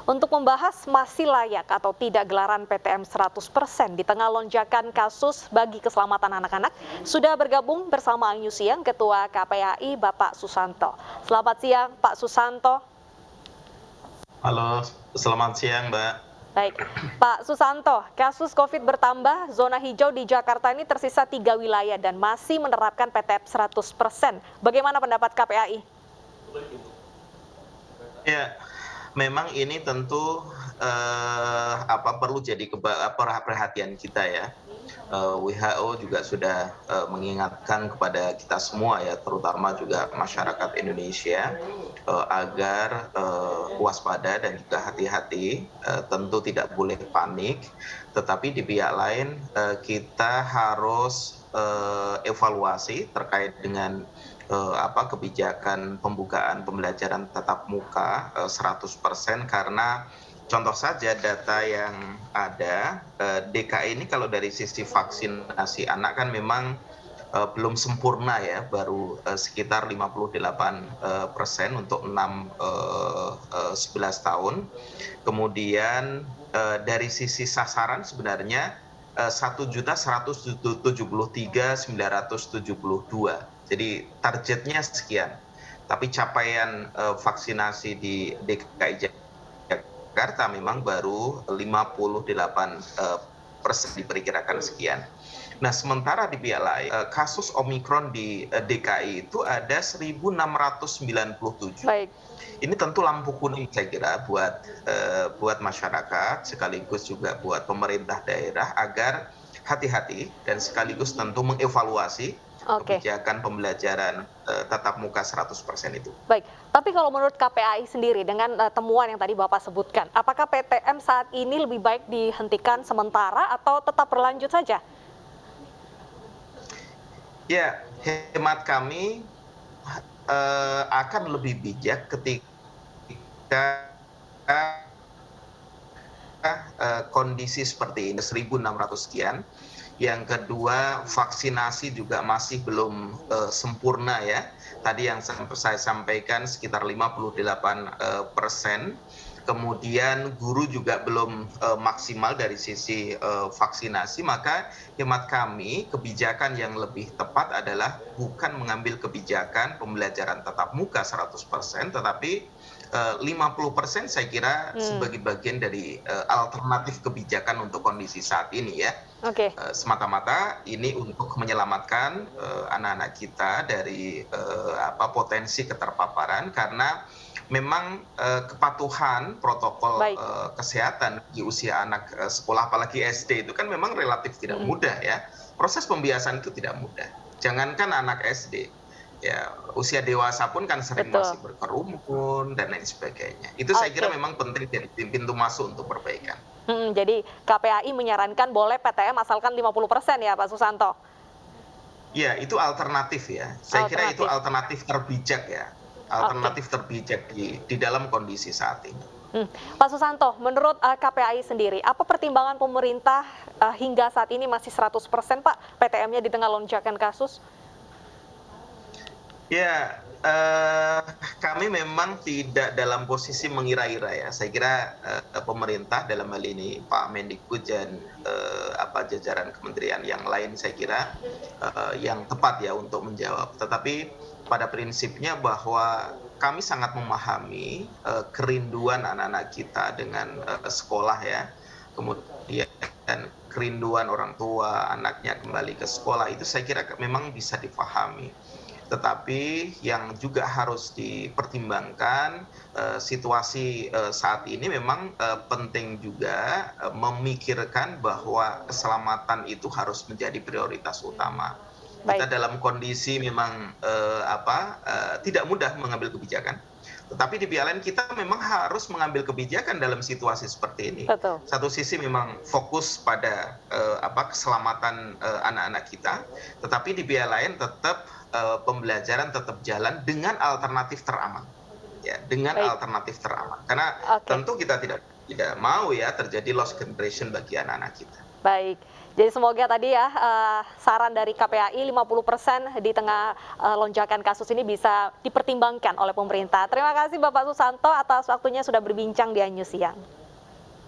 Untuk membahas masih layak atau tidak gelaran PTM 100% di tengah lonjakan kasus bagi keselamatan anak-anak, sudah bergabung bersama Anyu Siang Ketua KPAI Bapak Susanto. Selamat siang Pak Susanto. Halo, selamat siang Mbak. Baik, Pak Susanto, kasus COVID bertambah, zona hijau di Jakarta ini tersisa 3 wilayah dan masih menerapkan PTM 100%. Bagaimana pendapat KPAI? Ya, memang ini tentu perlu jadi perhatian kita ya. WHO juga sudah mengingatkan kepada kita semua ya, terutama juga masyarakat Indonesia agar waspada dan juga hati-hati. Tentu tidak boleh panik, tetapi di pihak lain kita harus evaluasi terkait dengan kebijakan pembukaan pembelajaran tatap muka 100% karena contoh saja data yang ada, DKI ini kalau dari sisi vaksinasi anak kan memang belum sempurna ya, baru sekitar 58% untuk 6-11 tahun. Kemudian dari sisi sasaran sebenarnya 1.173.972. Jadi targetnya sekian. Tapi capaian vaksinasi di DKI Jakarta memang baru 58% diperkirakan sekian. Nah, sementara di pihak lain, kasus Omikron di DKI itu ada 1.697. Baik. Ini tentu lampu kuning saya kira buat masyarakat, sekaligus juga buat pemerintah daerah agar hati-hati dan sekaligus tentu mengevaluasi kebijakan pembelajaran tatap muka 100% itu. Baik, tapi kalau menurut KPAI sendiri dengan temuan yang tadi Bapak sebutkan, apakah PTM saat ini lebih baik dihentikan sementara atau tetap berlanjut saja? Ya, hemat kami akan lebih bijak ketika kondisi seperti ini 1.600 sekian. Yang kedua, vaksinasi juga masih belum sempurna ya. Tadi yang saya sampaikan sekitar 58%. Kemudian guru juga belum maksimal dari sisi vaksinasi, maka hemat kami kebijakan yang lebih tepat adalah bukan mengambil kebijakan pembelajaran tatap muka 100%, tetapi 50% saya kira sebagai bagian dari alternatif kebijakan untuk kondisi saat ini ya. Semata-mata ini untuk menyelamatkan anak-anak kita dari potensi keterpaparan, karena memang kepatuhan protokol kesehatan di usia anak sekolah apalagi SD itu kan memang relatif tidak mudah ya. Proses pembiasaan itu tidak mudah. Jangankan anak SD, ya usia dewasa pun kan sering masih berkerumun dan lain sebagainya. Itu saya kira memang penting jadi pintu masuk untuk perbaikan. Jadi KPAI menyarankan boleh PTM asalkan 50% ya Pak Susanto? Ya, itu alternatif ya. Saya kira itu alternatif terbijak ya. Alternatif terbijak di dalam kondisi saat ini. Pak Susanto, menurut KPAI sendiri, apa pertimbangan pemerintah hingga saat ini masih 100% Pak PTM-nya di tengah lonjakan kasus? Ya, kami memang tidak dalam posisi mengira-ira ya. Saya kira pemerintah dalam hal ini Pak Mendikbud dan jajaran kementerian yang lain saya kira yang tepat ya untuk menjawab. Tetapi pada prinsipnya bahwa kami sangat memahami kerinduan anak-anak kita dengan sekolah ya. Kemudian kerinduan orang tua anaknya kembali ke sekolah, itu saya kira memang bisa dipahami. Tetapi yang juga harus dipertimbangkan situasi saat ini memang penting juga memikirkan bahwa keselamatan itu harus menjadi prioritas utama. Kita dalam kondisi memang tidak mudah mengambil kebijakan. Tetapi di pihak lain kita memang harus mengambil kebijakan dalam situasi seperti ini. Satu sisi memang fokus pada keselamatan anak-anak kita, tetapi di pihak lain tetap pembelajaran tetap jalan dengan alternatif teraman, ya, dengan alternatif teraman. Karena tentu kita tidak mau ya terjadi lost generation bagi anak-anak kita. Baik, jadi semoga tadi ya saran dari KPAI 50% di tengah lonjakan kasus ini bisa dipertimbangkan oleh pemerintah. Terima kasih Bapak Susanto atas waktunya sudah berbincang di Annews Siang.